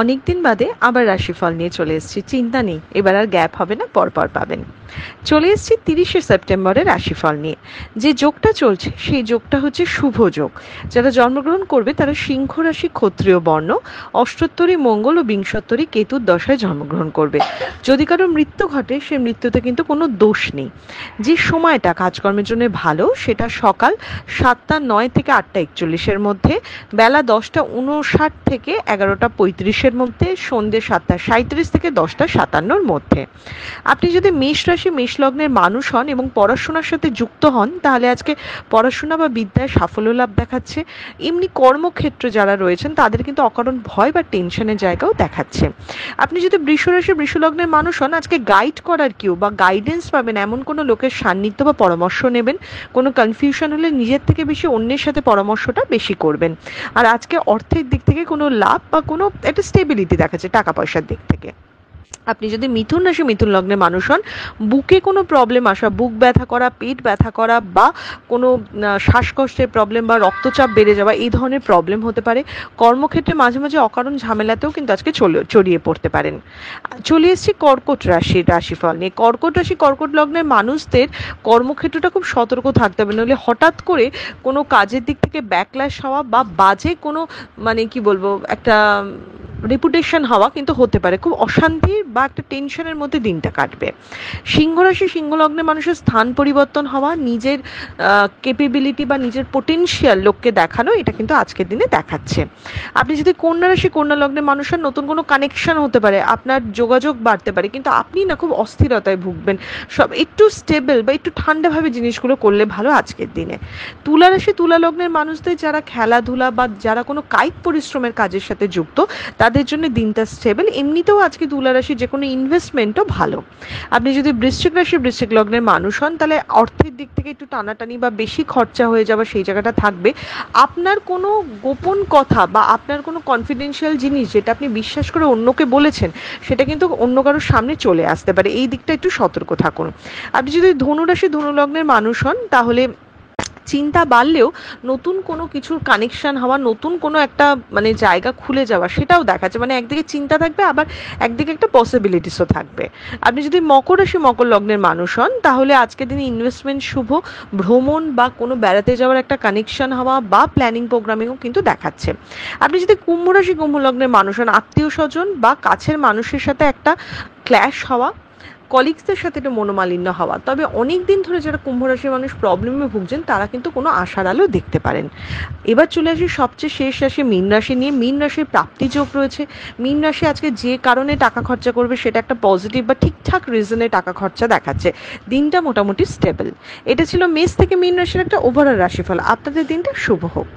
অনেকদিন বাদে আবার রাশিফল নিয়ে চলে এসেছি। চিন্তা নেই, এবার আর গ্যাপ হবে না, পরপর পাবেন। চলে এসেছি 30শে সেপ্টেম্বরের রাশিফল নিয়ে। যে যোগটা চলছে সেই যোগটা হচ্ছে শুভ যোগ। যারা জন্মগ্রহণ করবে তারা সিংহ রাশি, ক্ষত্রিয় বর্ণ, অষ্টোত্তরী মঙ্গল ও বিংশোত্তরী কেতুর দশায় জন্মগ্রহণ করবে। যদি কারো মৃত্যু ঘটে, সেই মৃত্যুতে কিন্তু কোনো দোষ নেই। যে সময়টা কাজকর্মের জন্য ভালো সেটা সকাল 7টা 9 থেকে 8টা 41 মধ্যে, বেলা 10টা 59 থেকে 11টা 35 মধ্যে, সন্ধ্যে 7টা 37 থেকে 10টা 57 মধ্যে। আপনি যদি মেষ রাশি মেষ লগ্নের মানুষ হন এবং পড়াশোনার সাথে যুক্ত হন, তাহলে আজকে পড়াশোনা বা বিদ্যায় সাফল্য লাভ দেখাচ্ছে। এমনি কর্মক্ষেত্র যারা রয়েছেন তাদের কিন্তু অকারণ ভয় বা টেনশনের জায়গাও দেখাচ্ছে। আপনি যদি বৃষ রাশি বৃষ লগ্নের মানুষ হন, আজকে গাইড করার কেউ বা গাইডেন্স পাবেন এমন কোনো লোকের সান্নিধ্য বা পরামর্শ নেবেন। কোনো কনফিউশন হলে নিজের থেকে বেশি অন্যের সাথে পরামর্শটা বেশি করবেন। আর আজকে অর্থের দিক থেকে কোনো লাভ বা কোনো একটা স্টেবিলিটি দেখাচ্ছে টাকা পয়সার দিক থেকে। আপনি যদি মিথুন রাশি মিথুন লগ্নের মানুষ হন, বুকে কোনো প্রবলেম আসা, বুক ব্যথা করা, পেট ব্যথা করা বা কোনো শ্বাসকষ্টের প্রবলেম বা রক্তচাপ বেড়ে যাওয়া, এই ধরনের প্রবলেম হতে পারে। কর্মক্ষেত্রে মাঝে মাঝে অকারণ ঝামেলাতেও কিন্তু আজকে জড়িয়ে পড়তে পারেন। চলে এসেছি কর্কট রাশির রাশিফল নিয়ে। কর্কট রাশি কর্কট লগ্নের মানুষদের কর্মক্ষেত্রটা খুব সতর্ক থাকতে হবে, নইলে হঠাৎ করে কোনো কাজের দিক থেকে ব্যাকল্যাশ হওয়া বা বাজে কোনো কি বলবো একটা রেপুটেশন হওয়া কিন্তু হতে পারে। খুব অশান্তির বা একটা টেনশনের মধ্যে দিনটা কাটবে। সিংহ রাশি সিংহ লগ্নের মানুষের স্থান পরিবর্তন হওয়া, নিজের ক্যাপেবিলিটি বা নিজের পোটেনশিয়াল লোককে দেখানো, এটা কিন্তু আজকের দিনে দেখাচ্ছে। আপনি যদি কন্যা রাশি কন্যা লগ্নের মানুষের নতুন কোনো কানেকশন হতে পারে, আপনার যোগাযোগ বাড়তে পারে, কিন্তু আপনি না খুব অস্থিরতায় ভুগবেন। সব একটু স্টেবল বা একটু ঠান্ডাভাবে জিনিসগুলো করলে ভালো আজকের দিনে। তুলা রাশি তুলা লগ্নের মানুষদের যারা খেলাধুলা বা যারা কোনো কায়িক পরিশ্রমের কাজের সাথে যুক্ত, তাদের জন্য দিনটা স্টেবল। এমনিতেও আজকে তুলা রাশি যে কোনো ইনভেস্টমেন্টও ভালো। আপনি যদি বৃশ্চিক রাশি বৃশ্চিক লগ্নের মানুষ হন, তাহলে অর্থের দিক থেকে একটু টানাটানি বা বেশি খরচা হয়ে যাওয়া সেই জায়গাটা থাকবে। আপনার কোনো গোপন কথা বা আপনার কোনো কনফিডেন্সিয়াল জিনিস যেটা আপনি বিশ্বাস করে অন্যকে বলেছেন, সেটা কিন্তু অন্য কারোর সামনে চলে আসতে পারে। এই দিকটা একটু সতর্ক থাকুন। আপনি যদি ধনু রাশি ধনু লগ্নের মানুষ হন, তাহলে চিন্তা বাড়লেও নতুন কোনো কিছুর কানেকশন হওয়া, নতুন কোনো একটা জায়গা খুলে যাওয়া, সেটাও দেখাচ্ছে। একদিকে চিন্তা থাকবে, আবার একদিকে একটা পসিবিলিটিসও থাকবে। আপনি যদি মকর রাশি মকর লগ্নের মানুষ হন, তাহলে আজকের দিনে ইনভেস্টমেন্ট শুভ, ভ্রমণ বা কোনো বেড়াতে যাওয়ার একটা কানেকশন হওয়া বা প্ল্যানিং প্রোগ্রামিংও কিন্তু দেখাচ্ছে। আপনি যদি কুম্ভ রাশি কুম্ভ লগ্নের মানুষ হন, আত্মীয় স্বজন বা কাছের মানুষের সাথে একটা ক্ল্যাশ হওয়া, কলিগসদের সাথে একটা মনোমালিন্য হওয়া, তবে অনেক দিন ধরে যারা কুম্ভ রাশির মানুষ প্রবলেমে ভুগছেন তারা কিন্তু কোনো আশার আলো দেখতে পারেন। এবার চলে আসি সবচেয়ে শেষ রাশি মীন রাশি নিয়ে। মীন রাশির প্রাপ্তি যোগ রয়েছে। মীন রাশি আজকে যে কারণে টাকা খরচা করবে সেটা একটা পজিটিভ বা ঠিকঠাক রিজনে টাকা খরচা দেখাচ্ছে। দিনটা মোটামুটি স্টেবল। এটা ছিল মেষ থেকে মীন রাশির একটা ওভারঅল রাশিফল। আপনাদের দিনটা শুভ হোক।